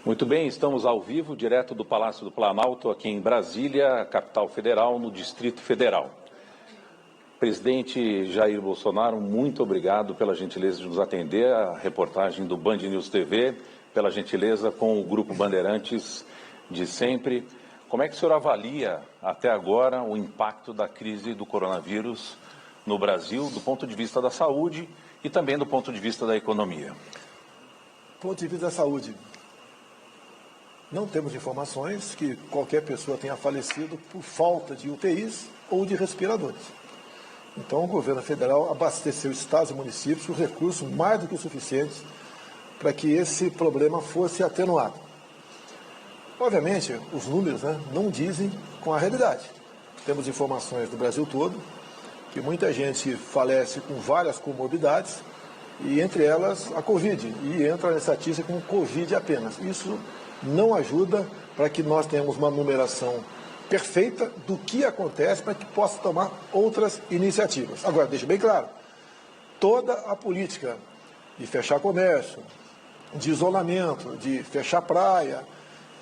Muito bem, estamos ao vivo, direto do Palácio do Planalto, aqui em Brasília, capital federal, no Distrito Federal. Presidente Jair Bolsonaro, muito obrigado pela gentileza de nos atender, a reportagem do Band News TV, pela gentileza com o Grupo Bandeirantes de sempre. Como é que o senhor avalia, até agora, o impacto da crise do coronavírus no Brasil, do ponto de vista da saúde e também do ponto de vista da economia? Do ponto de vista da saúde, não temos informações que qualquer pessoa tenha falecido por falta de UTIs ou de respiradores. Então, o governo federal abasteceu estados e municípios com recursos mais do que suficientes para que esse problema fosse atenuado. Obviamente, os números não dizem com a realidade. Temos informações do Brasil todo que muita gente falece com várias comorbidades e, entre elas, a Covid. E entra nessa estatística com Covid apenas. Isso não ajuda para que nós tenhamos uma numeração perfeita do que acontece para que possa tomar outras iniciativas. Agora, deixa bem claro, toda a política de fechar comércio, de isolamento, de fechar praia,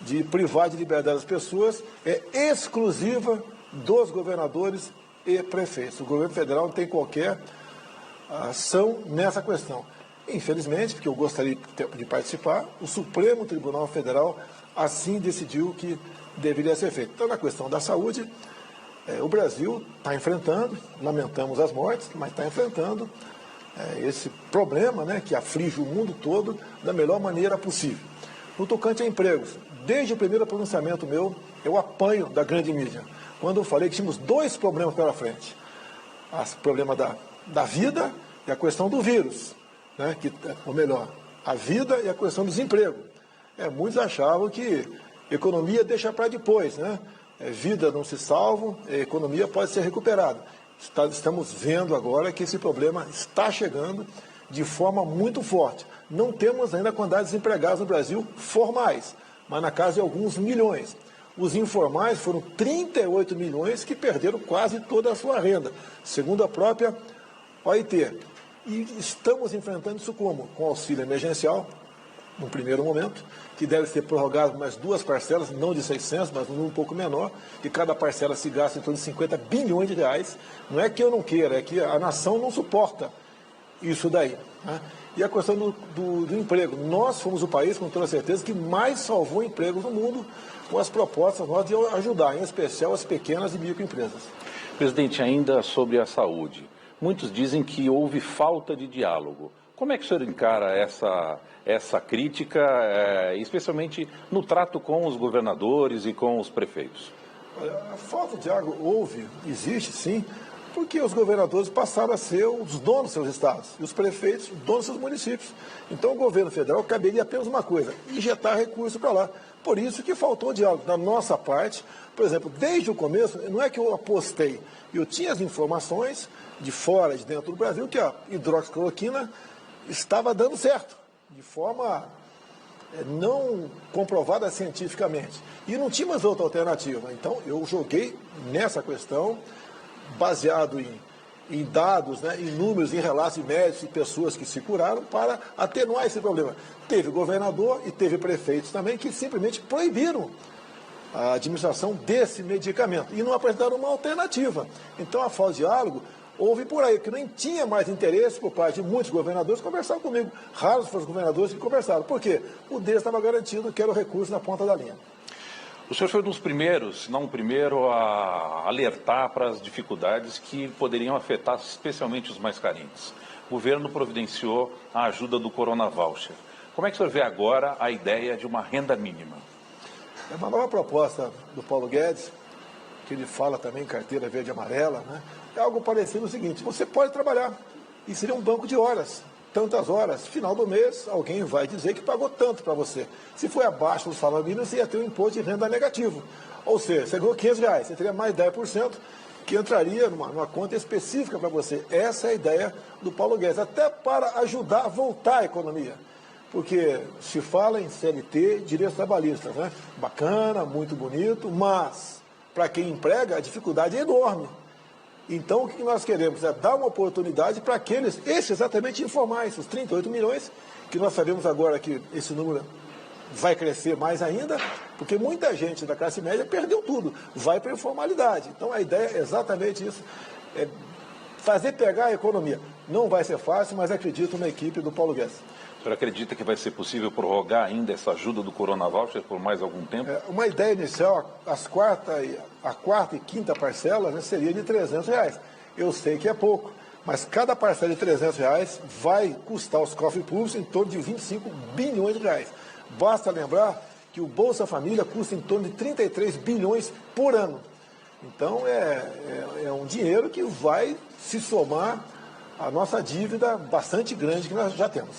de privar de liberdade das pessoas, é exclusiva dos governadores e prefeitos. O governo federal não tem qualquer ação nessa questão. Infelizmente, porque eu gostaria de participar, o Supremo Tribunal Federal assim decidiu que deveria ser feito. Então, na questão da saúde, o Brasil está enfrentando, lamentamos as mortes, mas está enfrentando esse problema que aflige o mundo todo da melhor maneira possível. No tocante a empregos, desde o primeiro pronunciamento meu, eu apanho da grande mídia, quando eu falei que tínhamos dois problemas pela frente. O problema da vida e a questão do vírus. Ou melhor, a vida e a questão do desemprego. Muitos achavam que economia deixa para depois, vida não se salva, a economia pode ser recuperada. Estamos vendo agora que esse problema está chegando de forma muito forte. Não temos ainda a quantidade de desempregados no Brasil formais, mas na casa de alguns milhões. Os informais foram 38 milhões que perderam quase toda a sua renda, segundo a própria OIT. E estamos enfrentando isso como? Com auxílio emergencial, no primeiro momento, que deve ser prorrogado por mais duas parcelas, não de 600, mas um número um pouco menor, e cada parcela se gasta em torno de 50 bilhões de reais. Não é que eu não queira, é que a nação não suporta isso daí. E a questão do emprego. Nós fomos o país, com toda certeza, que mais salvou empregos no mundo com as propostas de ajudar, em especial, as pequenas e microempresas. Presidente, ainda sobre a saúde. Muitos dizem que houve falta de diálogo. Como é que o senhor encara essa crítica, especialmente no trato com os governadores e com os prefeitos? Olha, a falta de diálogo existe sim, porque os governadores passaram a ser os donos dos seus estados e os prefeitos os donos dos seus municípios. Então o governo federal caberia apenas uma coisa, injetar recursos para lá. Por isso que faltou diálogo. Da nossa parte, por exemplo, desde o começo, não é que eu apostei, eu tinha as informações de fora, de dentro do Brasil, que a hidroxicloroquina estava dando certo, de forma não comprovada cientificamente. E não tínhamos outra alternativa. Então, eu joguei nessa questão, baseado em dados, em números, em relatos de médicos e pessoas que se curaram, para atenuar esse problema. Teve governador e teve prefeitos também que simplesmente proibiram a administração desse medicamento e não apresentaram uma alternativa. Então, a falta de diálogo houve por aí, que nem tinha mais interesse por parte de muitos governadores conversar comigo. Raros foram os governadores que conversaram. Por quê? O deles estava garantido que era o recurso na ponta da linha. O senhor foi um dos primeiros, se não o primeiro, a alertar para as dificuldades que poderiam afetar especialmente os mais carentes. O governo providenciou a ajuda do Corona Voucher. Como é que o senhor vê agora a ideia de uma renda mínima? É uma nova proposta do Paulo Guedes, que ele fala também em carteira verde e amarela, é algo parecido o seguinte: você pode trabalhar e seria um banco de horas, tantas horas, final do mês alguém vai dizer que pagou tanto para você. Se foi abaixo do salário mínimo, você ia ter um imposto de renda negativo. Ou seja, você ganhou R$500, você teria mais 10% que entraria numa conta específica para você. Essa é a ideia do Paulo Guedes, até para ajudar a voltar a economia. Porque se fala em CLT, direitos trabalhistas, Bacana, muito bonito, mas para quem emprega a dificuldade é enorme. Então, o que nós queremos é dar uma oportunidade para aqueles, esses exatamente informais, os 38 milhões, que nós sabemos agora que esse número vai crescer mais ainda, porque muita gente da classe média perdeu tudo, vai para a informalidade. Então a ideia é exatamente isso, é fazer pegar a economia. Não vai ser fácil, mas acredito na equipe do Paulo Guedes. O senhor acredita que vai ser possível prorrogar ainda essa ajuda do Corona Voucher por mais algum tempo? Uma ideia inicial, a quarta e quinta parcela, né, seria de R$300. Eu sei que é pouco, mas cada parcela de R$300 vai custar aos cofres públicos em torno de 25 bilhões de reais. Basta lembrar que o Bolsa Família custa em torno de 33 bilhões por ano. Então é um dinheiro que vai se somar à nossa dívida bastante grande que nós já temos.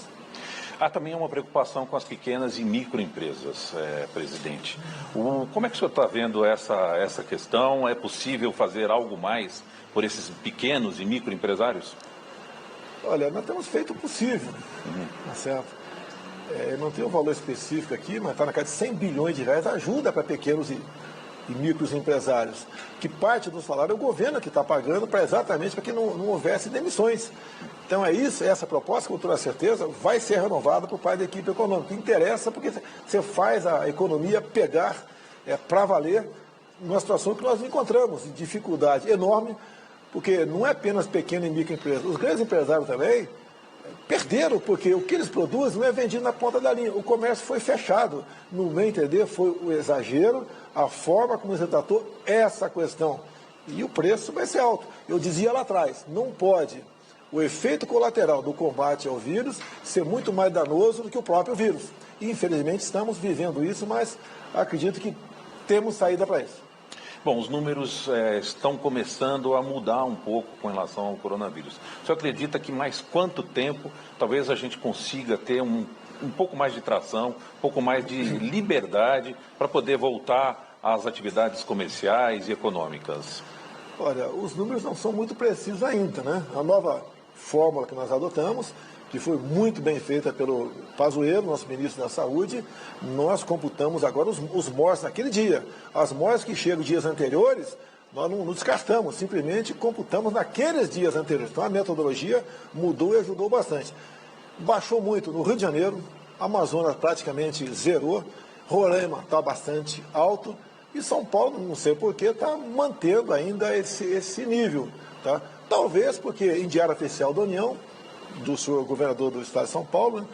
Há também uma preocupação com as pequenas e microempresas, presidente. Como é que o senhor está vendo essa questão? É possível fazer algo mais por esses pequenos e microempresários? Olha, nós temos feito o possível, tá certo? Não tem um valor específico aqui, mas está na casa de 100 bilhões de reais, ajuda para pequenos e micros empresários, que parte do salário é o governo que está pagando exatamente para que não houvesse demissões. Então é isso, essa proposta, com toda certeza, vai ser renovada por parte da equipe econômica. Interessa porque você faz a economia pegar para valer numa situação que nós nos encontramos, de dificuldade enorme, porque não é apenas pequena e microempresa. Os grandes empresários também perderam, porque o que eles produzem não é vendido na ponta da linha. O comércio foi fechado. No meu entender, foi o exagero, a forma como se tratou essa questão. E o preço vai ser alto. Eu dizia lá atrás, não pode o efeito colateral do combate ao vírus ser muito mais danoso do que o próprio vírus. E, infelizmente, estamos vivendo isso, mas acredito que temos saída para isso. Bom, os números estão começando a mudar um pouco com relação ao coronavírus. O senhor acredita que mais quanto tempo talvez a gente consiga ter um pouco mais de tração, um pouco mais de liberdade para poder voltar às atividades comerciais e econômicas? Olha, os números não são muito precisos ainda, né? A nova fórmula que nós adotamos, que foi muito bem feita pelo Pazuello, nosso ministro da Saúde, nós computamos agora os mortos naquele dia. As mortes que chegam dias anteriores, nós não descartamos, simplesmente computamos naqueles dias anteriores. Então a metodologia mudou e ajudou bastante. Baixou muito no Rio de Janeiro, Amazonas praticamente zerou, Roraima está bastante alto, e São Paulo, não sei porquê, está mantendo ainda esse nível. Tá? Talvez porque em diário oficial da União, do senhor governador do estado de São Paulo,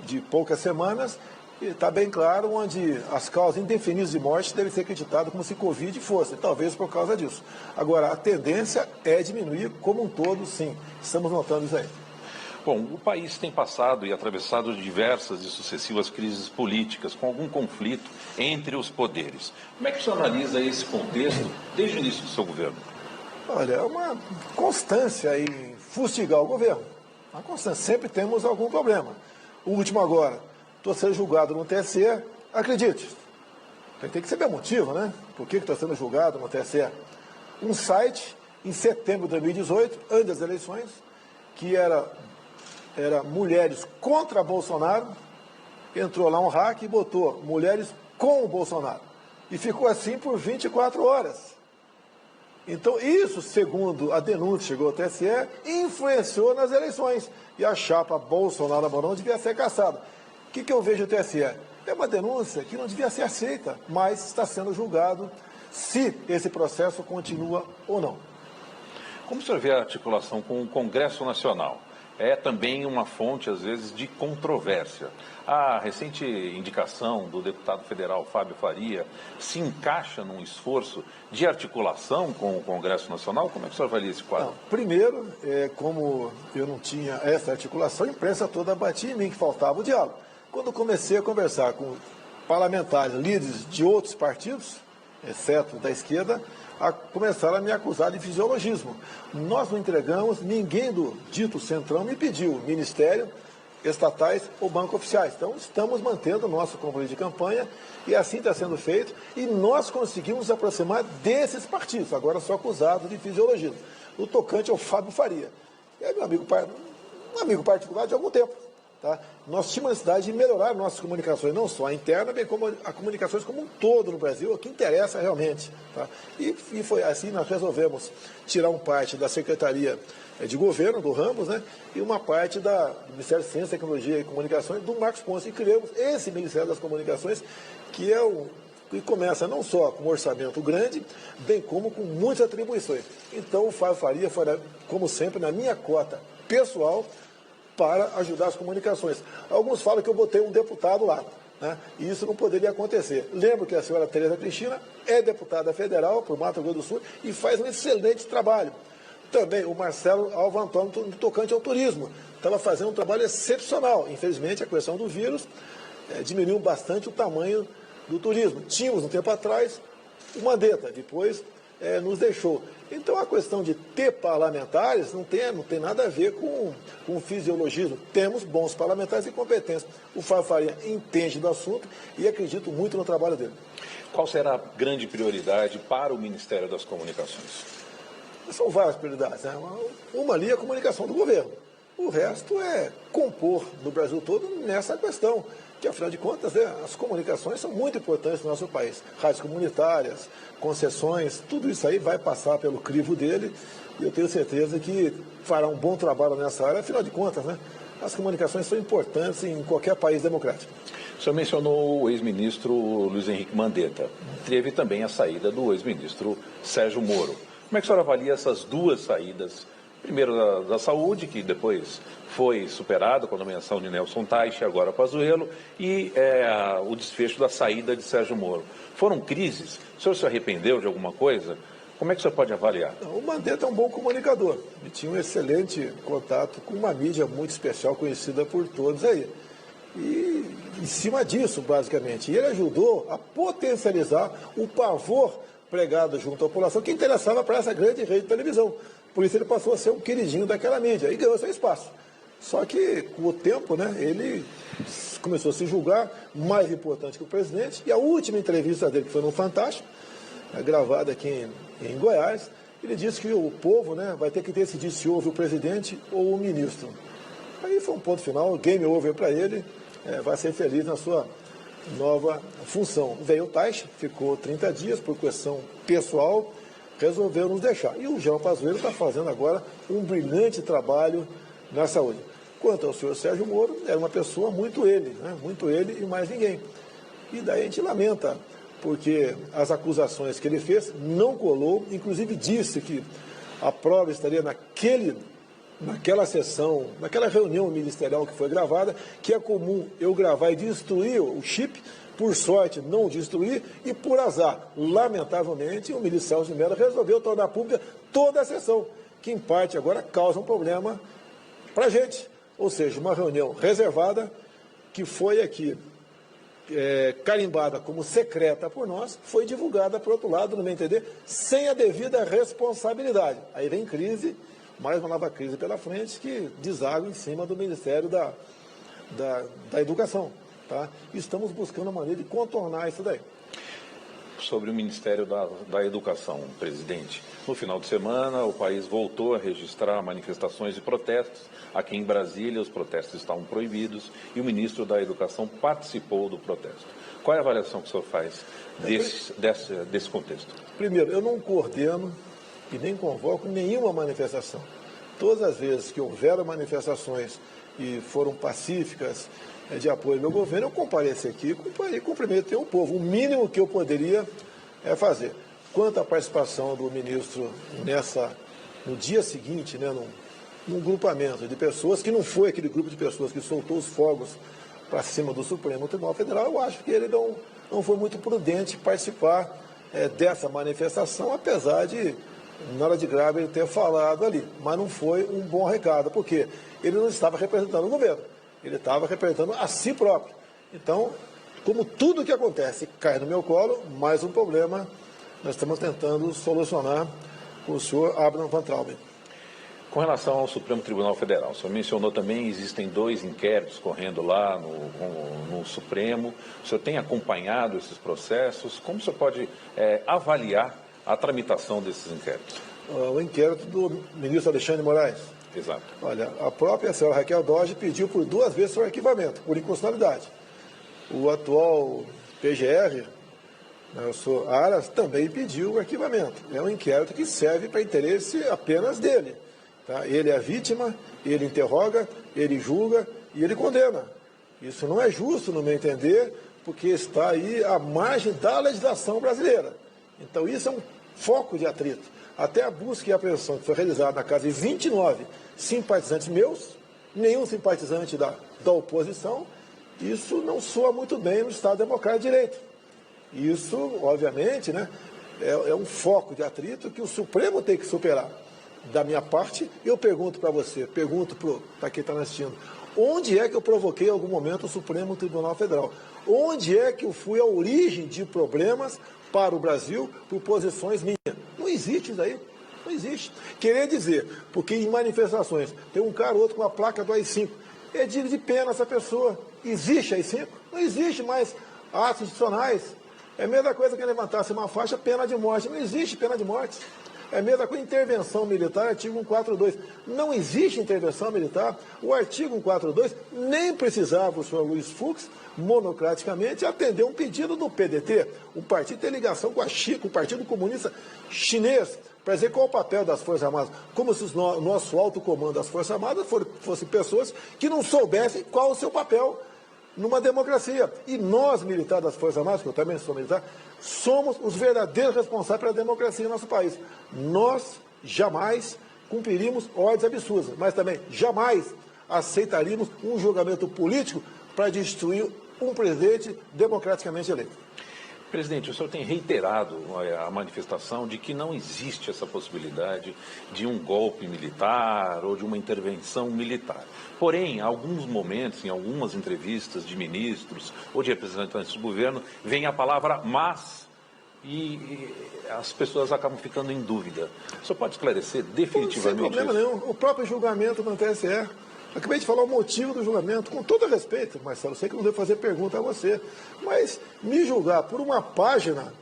de poucas semanas, está bem claro onde as causas indefinidas de morte devem ser acreditadas como se Covid fosse, talvez por causa disso. Agora, a tendência é diminuir como um todo, sim. Estamos notando isso aí. Bom, o país tem passado e atravessado diversas e sucessivas crises políticas, com algum conflito entre os poderes. Como é que o senhor analisa esse contexto desde o início do seu governo? Olha, é uma constância em fustigar o governo. Uma constância. Sempre temos algum problema. O último agora, estou sendo julgado no TSE, acredite, tem que saber o motivo, né? Por que está sendo julgado no TSE? Um site, em setembro de 2018, antes das eleições, que era mulheres contra Bolsonaro, entrou lá um hack e botou mulheres com o Bolsonaro. E ficou assim por 24 horas. Então, isso, segundo a denúncia que chegou ao TSE, influenciou nas eleições. E a chapa Bolsonaro-Mourão devia ser caçada. O que eu vejo no TSE? É uma denúncia que não devia ser aceita, mas está sendo julgado se esse processo continua ou não. Como o senhor vê a articulação com o Congresso Nacional? É também uma fonte, às vezes, de controvérsia. A recente indicação do deputado federal Fábio Faria se encaixa num esforço de articulação com o Congresso Nacional? Como é que o senhor avalia esse quadro? Não, primeiro, como eu não tinha essa articulação, a imprensa toda batia em mim, que faltava o diálogo. Quando comecei a conversar com parlamentares, líderes de outros partidos, exceto da esquerda, começaram a me acusar de fisiologismo. Nós não entregamos, ninguém do dito Centrão me pediu ministério, estatais ou banco oficiais. Então, estamos mantendo o nosso compromisso de campanha e assim está sendo feito e nós conseguimos nos aproximar desses partidos, agora sou acusado de fisiologismo. O tocante é o Fábio Faria, é meu amigo, um amigo particular de algum tempo. Tá? Nós tínhamos a necessidade de melhorar nossas comunicações, não só a interna, bem como as comunicações como um todo no Brasil, o que interessa realmente. Tá? E foi assim, nós resolvemos tirar uma parte da Secretaria de Governo, do Ramos, né, e uma parte do Ministério de Ciência, Tecnologia e Comunicações, do Marcos Ponce, e criamos esse Ministério das Comunicações, que começa não só com um orçamento grande, bem como com muitas atribuições. Então, o Fábio Faria foi, como sempre, na minha cota pessoal, para ajudar as comunicações. Alguns falam que eu botei um deputado lá, né? E isso não poderia acontecer. Lembro que a senhora Tereza Cristina é deputada federal por Mato Grosso do Sul e faz um excelente trabalho. Também o Marcelo Alva Antônio, no tocante ao turismo, estava fazendo um trabalho excepcional. Infelizmente, a questão do vírus diminuiu bastante o tamanho do turismo. Tínhamos, um tempo atrás, o Mandetta, depois nos deixou. Então, a questão de ter parlamentares não tem nada a ver com fisiologismo. Temos bons parlamentares e competentes. O Fábio Faria entende do assunto e acredito muito no trabalho dele. Qual será a grande prioridade para o Ministério das Comunicações? São várias prioridades, né? Uma ali é a comunicação do governo. O resto é compor no Brasil todo nessa questão, que afinal de contas as comunicações são muito importantes no nosso país. Rádios comunitárias, concessões, tudo isso aí vai passar pelo crivo dele e eu tenho certeza que fará um bom trabalho nessa área. Afinal de contas, né, as comunicações são importantes em qualquer país democrático. O senhor mencionou o ex-ministro Luiz Henrique Mandetta. Teve também a saída do ex-ministro Sérgio Moro. Como é que o senhor avalia essas duas saídas? Primeiro da saúde, que depois foi superada com a nomeação de Nelson Teich, agora Pazuello, e o desfecho da saída de Sérgio Moro. Foram crises? O senhor se arrependeu de alguma coisa? Como é que o senhor pode avaliar? O Mandetta é um bom comunicador. Ele tinha um excelente contato com uma mídia muito especial, conhecida por todos aí. E em cima disso, basicamente, ele ajudou a potencializar o pavor pregado junto à população que interessava para essa grande rede de televisão. Por isso ele passou a ser um queridinho daquela mídia e ganhou seu espaço. Só que, com o tempo, né, ele começou a se julgar mais importante que o presidente. E a última entrevista dele, que foi no Fantástico, gravada aqui em Goiás, ele disse que o povo, né, vai ter que decidir se ouve o presidente ou o ministro. Aí foi um ponto final, game over para ele, vai ser feliz na sua nova função. Veio o Teich, ficou 30 dias por questão pessoal, resolveu nos deixar. E o Jean Pazuello está fazendo agora um brilhante trabalho na saúde. Quanto ao senhor Sérgio Moro, era uma pessoa muito ele, né? Muito ele e mais ninguém. E daí a gente lamenta, porque as acusações que ele fez não colou, inclusive disse que a prova estaria naquela sessão, naquela reunião ministerial que foi gravada, que é comum eu gravar e destruir o chip, por sorte não destruir, e por azar, lamentavelmente, o ministro Celso de Mello resolveu tornar pública toda a sessão, que em parte agora causa um problema para a gente. Ou seja, uma reunião reservada, que foi aqui carimbada como secreta por nós, foi divulgada, por outro lado, no meu entender, sem a devida responsabilidade. Aí vem crise, mais uma nova crise pela frente, que deságua em cima do Ministério da Educação. Tá? Estamos buscando uma maneira de contornar isso daí. Sobre o Ministério da Educação, presidente, no final de semana o país voltou a registrar manifestações e protestos. Aqui em Brasília os protestos estavam proibidos e o ministro da Educação participou do protesto. Qual é a avaliação que o senhor faz desse contexto? Primeiro, eu não coordeno e nem convoco nenhuma manifestação. Todas as vezes que houveram manifestações e foram pacíficas de apoio ao meu governo, eu compareci aqui e cumprimentei o povo. O mínimo que eu poderia fazer. Quanto à participação do ministro no dia seguinte, né, num grupamento de pessoas, que não foi aquele grupo de pessoas que soltou os fogos para cima do Supremo Tribunal Federal, eu acho que ele não foi muito prudente participar dessa manifestação, apesar de, na hora de grave, ele ter falado ali. Mas não foi um bom recado, porque ele não estava representando o governo. Ele estava representando a si próprio. Então, como tudo que acontece cai no meu colo, mais um problema nós estamos tentando solucionar com o senhor Abraham Van Trauben. Com relação ao Supremo Tribunal Federal, o senhor mencionou também, existem 2 inquéritos correndo lá no Supremo. O senhor tem acompanhado esses processos? Como o senhor pode avaliar a tramitação desses inquéritos? O inquérito do ministro Alexandre de Moraes, Exato. Olha, a própria senhora Raquel Dodge pediu por 2 vezes seu arquivamento, por inconstitucionalidade. O atual PGR, Nelson Aras, também pediu o arquivamento. É um inquérito que serve para interesse apenas dele. Tá? Ele é a vítima, ele interroga, ele julga e ele condena. Isso não é justo, no meu entender, porque está aí à margem da legislação brasileira. Então isso é um foco de atrito. Até a busca e apreensão que foi realizada na casa de 29 simpatizantes meus, nenhum simpatizante da oposição, isso não soa muito bem no Estado Democrático de Direito. Isso, obviamente, né, é um foco de atrito que o Supremo tem que superar. Da minha parte, eu pergunto para você, pergunto para quem está me assistindo, onde é que eu provoquei em algum momento o Supremo Tribunal Federal? Onde é que eu fui a origem de problemas para o Brasil por posições minhas? Não existe isso aí. Não existe. Querer dizer, porque em manifestações tem um cara ou outro com a placa do AI-5, é digno de pena essa pessoa. Existe AI-5? Não existe mais atos institucionais. É a mesma coisa que levantasse uma faixa, pena de morte. Não existe pena de morte. É a mesma coisa, intervenção militar, artigo 142. Não existe intervenção militar. O artigo 142 nem precisava o senhor Luiz Fux, monocraticamente, atender um pedido do PDT. O partido tem ligação com o Partido Comunista Chinês, para dizer qual o papel das Forças Armadas. Como se o nosso alto comando das Forças Armadas fossem pessoas que não soubessem qual o seu papel numa democracia. E nós, militares das Forças Armadas, que eu também sou militar, somos os verdadeiros responsáveis pela democracia no nosso país. Nós jamais cumpriríamos ordens absurdas, mas também jamais aceitaríamos um julgamento político para destruir um presidente democraticamente eleito. Presidente, o senhor tem reiterado a manifestação de que não existe essa possibilidade de um golpe militar ou de uma intervenção militar. Porém, em alguns momentos, em algumas entrevistas de ministros ou de representantes do governo, vem a palavra mas e as pessoas acabam ficando em dúvida. O senhor pode esclarecer definitivamente isso? Sem problema nenhum. O próprio julgamento no TSE. Acabei de falar o motivo do julgamento, com todo respeito, Marcelo, sei que não devo fazer pergunta a você, mas me julgar por uma página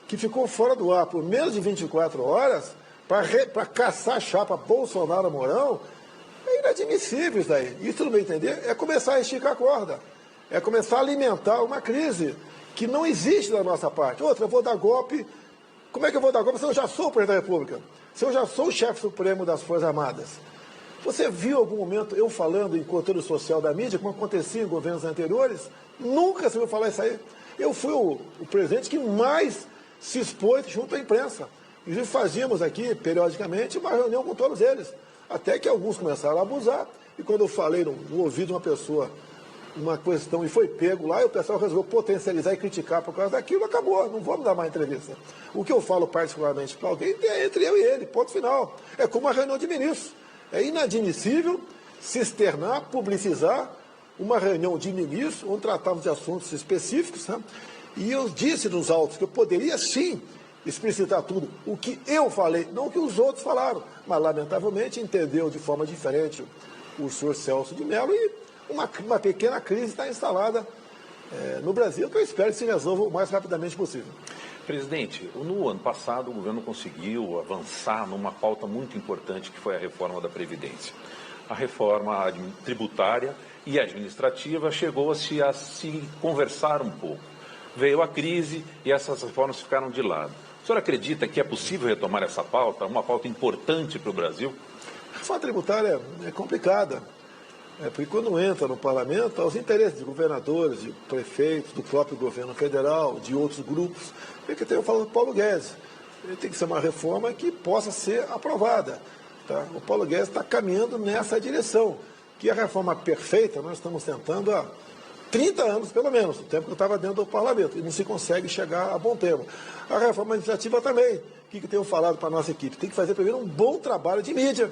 que ficou fora do ar por menos de 24 horas, para caçar a chapa Bolsonaro-Mourão, é inadmissível isso daí. Isso, no meu entender, é começar a esticar a corda, é começar a alimentar uma crise que não existe da nossa parte. Outra, eu vou dar golpe. Como é que eu vou dar golpe se eu já sou o presidente da República? Se eu já sou o chefe supremo das Forças Armadas? Você viu algum momento eu falando em controle social da mídia, como acontecia em governos anteriores? Nunca se ouviu falar isso aí. Eu fui o presidente que mais se expôs junto à imprensa. Inclusive fazíamos aqui, periodicamente, uma reunião com todos eles. Até que alguns começaram a abusar. E quando eu falei no ouvido de uma pessoa uma questão e foi pego lá, e o pessoal resolveu potencializar e criticar por causa daquilo, acabou, não vamos dar mais entrevista. O que eu falo particularmente para alguém é entre eu e ele, ponto final. É como uma reunião de ministros. É inadmissível se externar, publicizar uma reunião de ministros, onde tratamos de assuntos específicos, né? E eu disse nos autos que eu poderia sim explicitar tudo o que eu falei, não o que os outros falaram, mas lamentavelmente entendeu de forma diferente o senhor Celso de Mello e uma pequena crise está instalada no Brasil, que eu espero que se resolva o mais rapidamente possível. Presidente, no ano passado o governo conseguiu avançar numa pauta muito importante que foi a reforma da Previdência. A reforma tributária e administrativa chegou a se conversar um pouco. Veio a crise e essas reformas ficaram de lado. O senhor acredita que é possível retomar essa pauta, uma pauta importante para o Brasil? A reforma tributária é complicada. Porque quando entra no parlamento, os interesses de governadores, de prefeitos, do próprio governo federal, de outros grupos, porque eu falo do Paulo Guedes, ele tem que ser uma reforma que possa ser aprovada. Tá? O Paulo Guedes está caminhando nessa direção, que a reforma perfeita nós estamos tentando há 30 anos, pelo menos, o tempo que eu estava dentro do parlamento, e não se consegue chegar a bom termo. A reforma administrativa também, o que eu tenho falado para a nossa equipe? Tem que fazer primeiro um bom trabalho de mídia,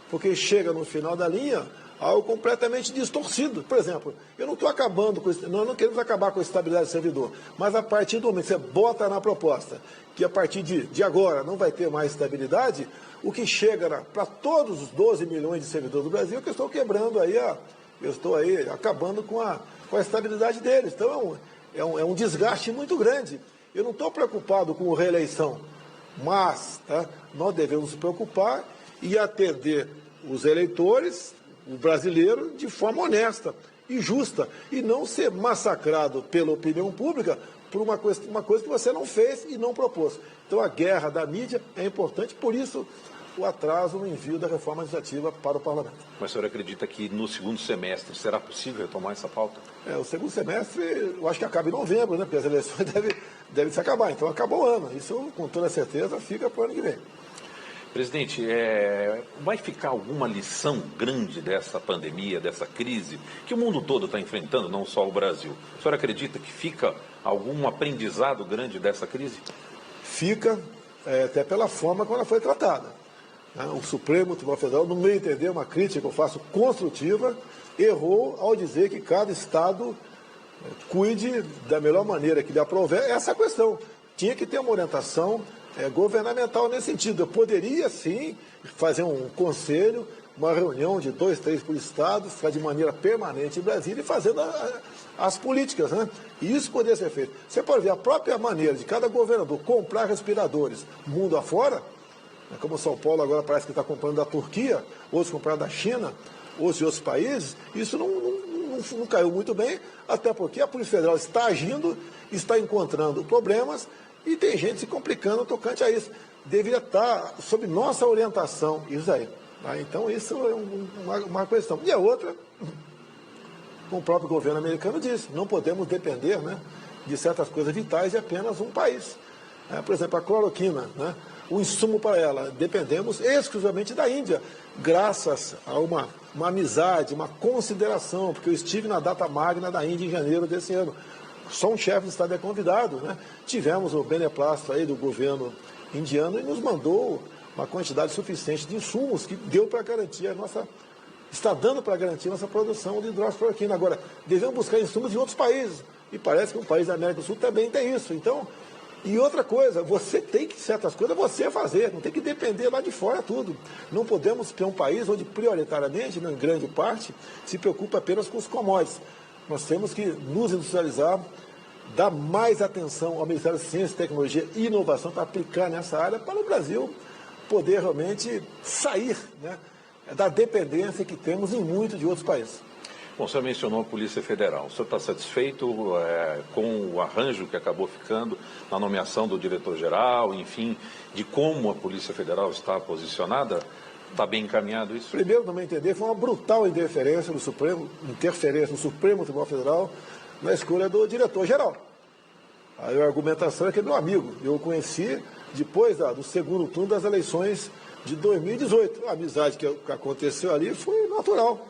porque chega no final da linha algo completamente distorcido. Por exemplo, eu não estou acabando com isso, nós não queremos acabar com a estabilidade do servidor, mas a partir do momento que você bota na proposta que a partir de agora não vai ter mais estabilidade, o que chega para todos os 12 milhões de servidores do Brasil, que eu estou quebrando aí, eu estou aí acabando com a estabilidade deles. Então é um desgaste muito grande. Eu não estou preocupado com reeleição, mas nós devemos nos preocupar e atender os eleitores, o brasileiro, de forma honesta e justa, e não ser massacrado pela opinião pública por uma coisa que você não fez e não propôs. Então a guerra da mídia é importante, por isso o atraso no envio da reforma legislativa para o parlamento. Mas o senhor acredita que no segundo semestre será possível retomar essa pauta? O segundo semestre, eu acho que acaba em novembro, né? Porque as eleições devem se acabar. Então acabou o ano. Isso, com toda certeza, fica para o ano que vem. Presidente, vai ficar alguma lição grande dessa pandemia, dessa crise, que o mundo todo está enfrentando, não só o Brasil? O senhor acredita que fica algum aprendizado grande dessa crise? Fica, até pela forma como ela foi tratada. O Supremo Tribunal Federal, no meu entender, uma crítica que eu faço construtiva, errou ao dizer que cada Estado cuide da melhor maneira que lhe aprouver essa questão. Tinha que ter uma orientação governamental nesse sentido. Eu poderia, sim, fazer um conselho, uma reunião de 2, 3 por Estado, ficar de maneira permanente em Brasília e fazendo as políticas, né? E isso poderia ser feito. Você pode ver a própria maneira de cada governador comprar respiradores mundo afora, como São Paulo agora parece que está comprando da Turquia, outros compraram da China, outros de outros países, isso não caiu muito bem, até porque a Polícia Federal está agindo, está encontrando problemas e tem gente se complicando tocante a isso. Deveria estar sob nossa orientação isso aí. Tá? Então isso é uma questão. E a outra, como o próprio governo americano disse, não podemos depender, né, de certas coisas vitais de apenas um país. Por exemplo, a cloroquina, né, o insumo para ela, dependemos exclusivamente da Índia, graças a uma amizade, uma consideração, porque eu estive na data magna da Índia em janeiro desse ano. Só um chefe de Estado é convidado, né? Tivemos o beneplácito aí do governo indiano e nos mandou uma quantidade suficiente de insumos que deu para garantir está dando para garantir a nossa produção de hidroxicloroquina. Agora, devemos buscar insumos em outros países. E parece que um país da América do Sul também tem isso. Então, e outra coisa, você tem que, certas coisas, você fazer, não tem que depender lá de fora tudo. Não podemos ter um país onde, prioritariamente, em grande parte, se preocupa apenas com os commodities. Nós temos que nos industrializar, dar mais atenção ao Ministério da Ciência, Tecnologia e Inovação para aplicar nessa área, para o Brasil poder realmente sair, né, da dependência que temos em muitos de outros países. Bom, o senhor mencionou a Polícia Federal. O senhor está satisfeito com o arranjo que acabou ficando na nomeação do diretor-geral, enfim, de como a Polícia Federal está posicionada? Está bem encaminhado isso? Primeiro, no meu entender, foi uma brutal interferência no Supremo Tribunal Federal na escolha do diretor-geral. A argumentação é que é meu amigo. Eu o conheci depois do segundo turno das eleições de 2018. A amizade que aconteceu ali foi natural.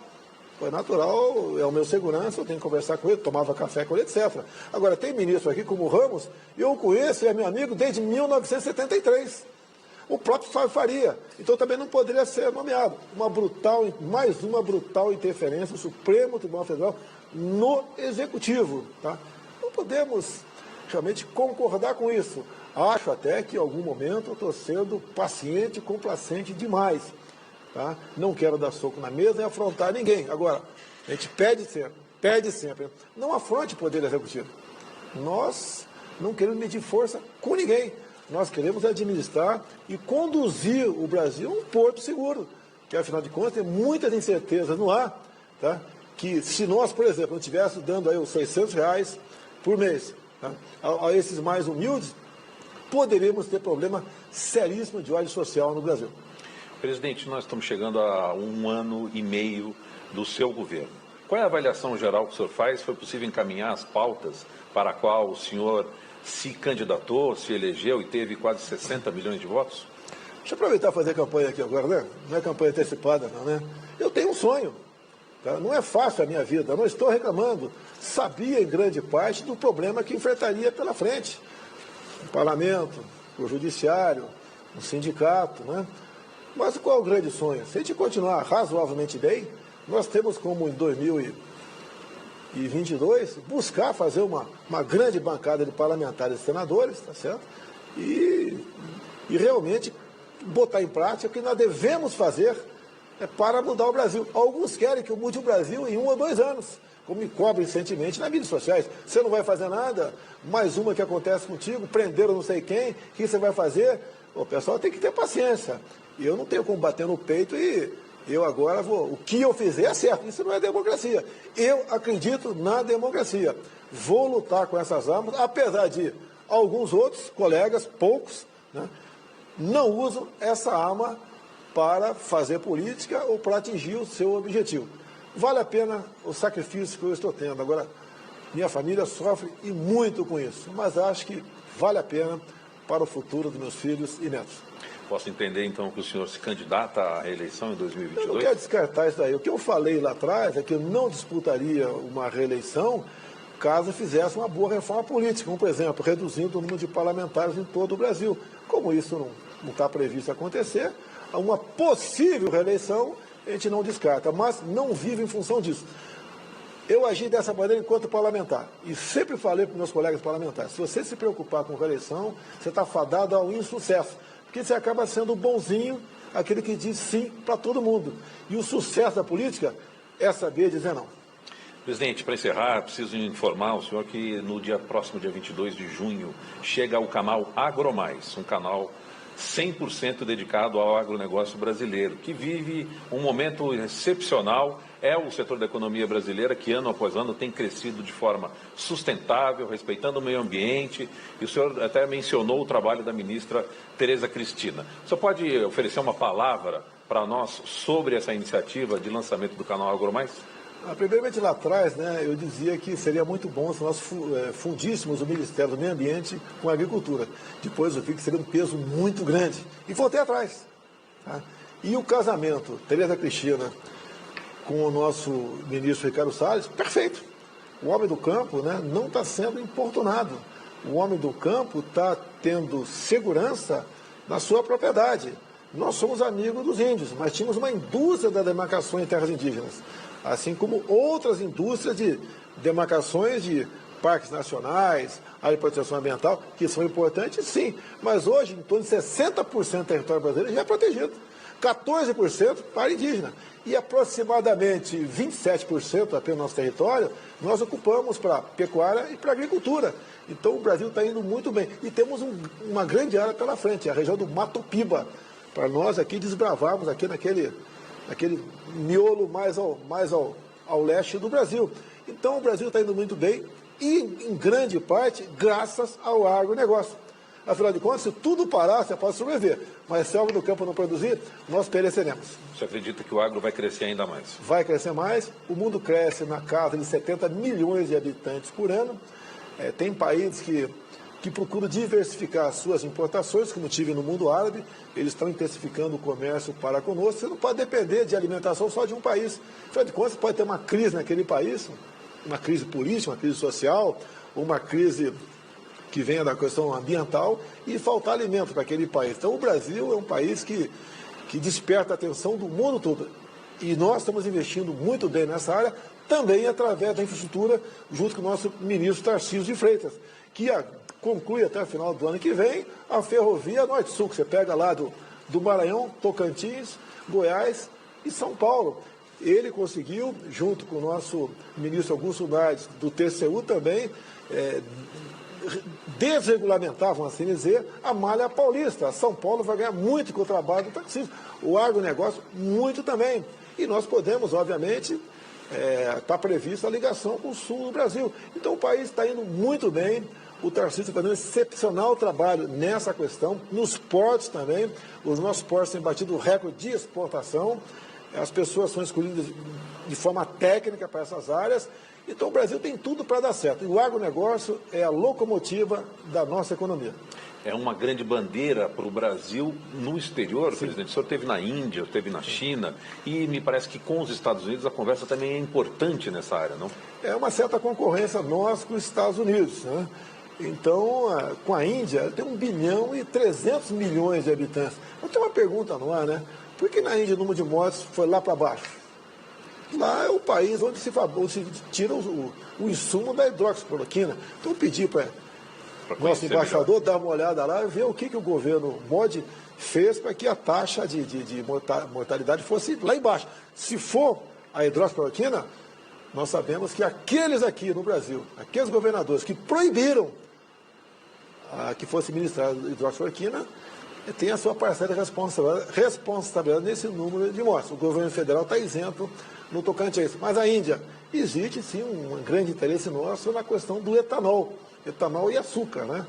Foi natural, é o meu segurança, eu tenho que conversar com ele, tomava café com ele, etc. Agora, tem ministro aqui como o Ramos, eu o conheço, é meu amigo desde 1973. O próprio Fábio Faria. Então também não poderia ser nomeado. Mais uma brutal interferência do Supremo Tribunal Federal no Executivo. Tá? Não podemos realmente concordar com isso. Acho até que em algum momento eu estou sendo paciente e complacente demais. Tá? Não quero dar soco na mesa e afrontar ninguém. Agora, a gente pede sempre. Não afronte o Poder Executivo. Nós não queremos medir força com ninguém. Nós queremos administrar e conduzir o Brasil a um porto seguro, que afinal de contas tem muitas incertezas no ar, tá? Que se nós, por exemplo, não estivéssemos dando aí os R$600 por mês, tá, a esses mais humildes, poderíamos ter problema seríssimo de ordem social no Brasil. Presidente, nós estamos chegando a 1 ano e meio do seu governo. Qual é a avaliação geral que o senhor faz? Foi possível encaminhar as pautas para a qual o senhor se candidatou, se elegeu e teve quase 60 milhões de votos? Deixa eu aproveitar e fazer campanha aqui agora, né? Não é campanha antecipada, não, né? Eu tenho um sonho. Tá? Não é fácil a minha vida, não estou reclamando. Sabia, em grande parte, do problema que enfrentaria pela frente. O parlamento, o judiciário, o sindicato, né? Mas qual é o grande sonho? Se a gente continuar razoavelmente bem, nós temos como em 2022 buscar fazer uma grande bancada de parlamentares e senadores, tá certo? E realmente botar em prática o que nós devemos fazer para mudar o Brasil. Alguns querem que eu mude o Brasil em 1 ou 2 anos, como me cobrem recentemente nas mídias sociais. Você não vai fazer nada, mais uma que acontece contigo, prenderam não sei quem, o que você vai fazer? O pessoal tem que ter paciência. E eu não tenho como bater no peito e eu agora vou, o que eu fizer é certo, isso não é democracia. Eu acredito na democracia. Vou lutar com essas armas, apesar de alguns outros colegas, poucos, né, não usam essa arma para fazer política ou para atingir o seu objetivo. Vale a pena o sacrifício que eu estou tendo. Agora, minha família sofre e muito com isso, mas acho que vale a pena para o futuro dos meus filhos e netos. Posso entender, então, que o senhor se candidata à reeleição em 2022? Eu não quero descartar isso daí. O que eu falei lá atrás é que eu não disputaria uma reeleição caso fizesse uma boa reforma política, como, por exemplo, reduzindo o número de parlamentares em todo o Brasil. Como isso não está previsto acontecer, uma possível reeleição a gente não descarta, mas não vive em função disso. Eu agi dessa maneira enquanto parlamentar e sempre falei para os meus colegas parlamentares, se você se preocupar com reeleição, você está fadado ao insucesso, porque você acaba sendo o bonzinho, aquele que diz sim para todo mundo. E o sucesso da política é saber dizer não. Presidente, para encerrar, preciso informar o senhor que no próximo dia 22 de junho chega o canal AgroMais, um canal 100% dedicado ao agronegócio brasileiro, que vive um momento excepcional. É o setor da economia brasileira que, ano após ano, tem crescido de forma sustentável, respeitando o meio ambiente. E o senhor até mencionou o trabalho da ministra Tereza Cristina. O senhor pode oferecer uma palavra para nós sobre essa iniciativa de lançamento do canal AgroMais? Primeiramente, lá atrás, né, eu dizia que seria muito bom se nós fundíssemos o Ministério do Meio Ambiente com a agricultura. Depois eu vi que seria um peso muito grande. E voltei atrás. Tá? E o casamento, Tereza Cristina com o nosso ministro Ricardo Salles, perfeito. O homem do campo, né, não está sendo importunado. O homem do campo está tendo segurança na sua propriedade. Nós somos amigos dos índios, mas tínhamos uma indústria da demarcação em terras indígenas, assim como outras indústrias de demarcações de parques nacionais, área de proteção ambiental, que são importantes, sim. Mas hoje, em torno de 60% do território brasileiro já é protegido. 14% para indígena. E aproximadamente 27% apenas do nosso território, nós ocupamos para pecuária e para agricultura. Então o Brasil está indo muito bem. E temos uma grande área pela frente, a região do Mato Piba, para nós aqui desbravarmos aqui naquele miolo mais ao leste do Brasil. Então o Brasil está indo muito bem e, em grande parte, graças ao agronegócio. Afinal de contas, se tudo parar, você pode sobreviver. Mas se algo do campo não produzir, nós pereceremos. Você acredita que o agro vai crescer ainda mais? Vai crescer mais. O mundo cresce na casa de 70 milhões de habitantes por ano. Tem países que procuram diversificar suas importações, como tive no mundo árabe. Eles estão intensificando o comércio para conosco. Você não pode depender de alimentação só de um país. Afinal de contas, pode ter uma crise naquele país, uma crise política, uma crise social, ou uma crise que venha da questão ambiental e faltar alimento para aquele país. Então, o Brasil é um país que desperta a atenção do mundo todo. E nós estamos investindo muito bem nessa área, também através da infraestrutura, junto com o nosso ministro Tarcísio de Freitas, que conclui até o final do ano que vem a ferrovia Norte-Sul, que você pega lá do Maranhão, Tocantins, Goiás e São Paulo. Ele conseguiu, junto com o nosso ministro Augusto Nardes, do TCU também, desregulamentar, vamos assim dizer, a malha paulista. São Paulo vai ganhar muito com o trabalho do taxista. O agronegócio, muito também. E nós podemos, obviamente, está prevista a ligação com o sul do Brasil. Então o país está indo muito bem. O Tarcísio fazendo um excepcional trabalho nessa questão, nos portos também. Os nossos portos têm batido o recorde de exportação. As pessoas são escolhidas de forma técnica para essas áreas. Então o Brasil tem tudo para dar certo. E o agronegócio é a locomotiva da nossa economia. É uma grande bandeira para o Brasil no exterior, Sim. presidente. O senhor esteve na Índia, esteve na China, e me parece que com os Estados Unidos a conversa também é importante nessa área, não? É uma certa concorrência nossa com os Estados Unidos, né? Então, com a Índia, tem 1 bilhão e 300 milhões de habitantes. Eu tenho uma pergunta no ar, né? Por que na Índia o número de mortes foi lá para baixo? Lá é o país onde se tira o insumo da hidroxicloroquina. Então, eu pedi para o nosso embaixador dar uma olhada lá e ver o que o governo Modi fez para que a taxa de mortalidade fosse lá embaixo. Se for a hidroxicloroquina, nós sabemos que aqueles aqui no Brasil, aqueles governadores que proibiram que fosse ministrada a hidroxicloroquina, tem a sua parcela de responsabilidade nesse número de mortes. O governo federal está isento no tocante a isso. Mas a Índia, existe sim um grande interesse nosso na questão do etanol e açúcar, né?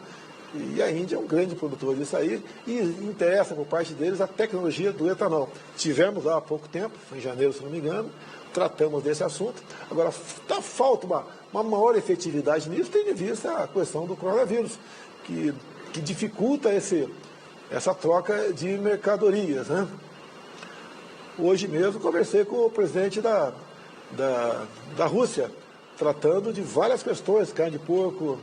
E a Índia é um grande produtor disso aí e interessa por parte deles a tecnologia do etanol. Tivemos lá há pouco tempo, foi em janeiro, se não me engano, tratamos desse assunto. Agora, falta uma maior efetividade nisso, tendo em vista a questão do coronavírus, que dificulta essa troca de mercadorias, né? Hoje mesmo conversei com o presidente da Rússia, tratando de várias questões, carne de porco,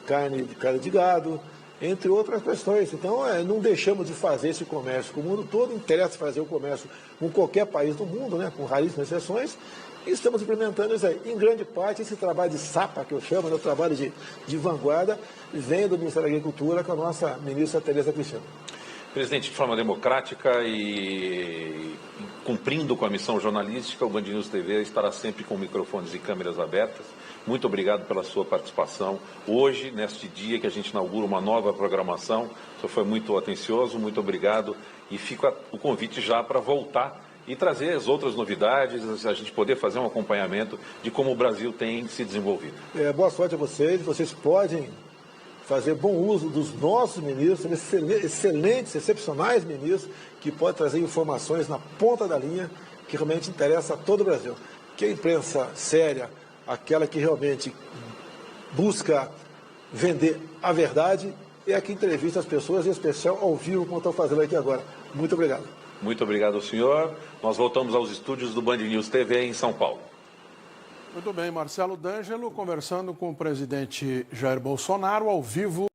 carne de gado, entre outras questões. Então, não deixamos de fazer esse comércio com o mundo todo, interessa fazer o comércio com qualquer país do mundo, né, com raríssimas exceções, e estamos implementando isso aí. Em grande parte, esse trabalho de sapa, que eu chamo, né, o trabalho de vanguarda, vem do Ministério da Agricultura com a nossa ministra Tereza Cristina. Presidente, de forma democrática e cumprindo com a missão jornalística, o Band News TV estará sempre com microfones e câmeras abertas. Muito obrigado pela sua participação. Hoje, neste dia que a gente inaugura uma nova programação, o senhor foi muito atencioso, muito obrigado. E fica o convite já para voltar e trazer as outras novidades, a gente poder fazer um acompanhamento de como o Brasil tem se desenvolvido. Boa sorte a vocês. Vocês podem fazer bom uso dos nossos ministros, excelentes, excepcionais ministros, que podem trazer informações na ponta da linha que realmente interessa a todo o Brasil. Que a imprensa séria, aquela que realmente busca vender a verdade, é a que entrevista as pessoas, em especial ao vivo, como estou fazendo aqui agora. Muito obrigado. Muito obrigado ao senhor. Nós voltamos aos estúdios do Band News TV em São Paulo. Muito bem, Marcelo D'Angelo conversando com o presidente Jair Bolsonaro ao vivo.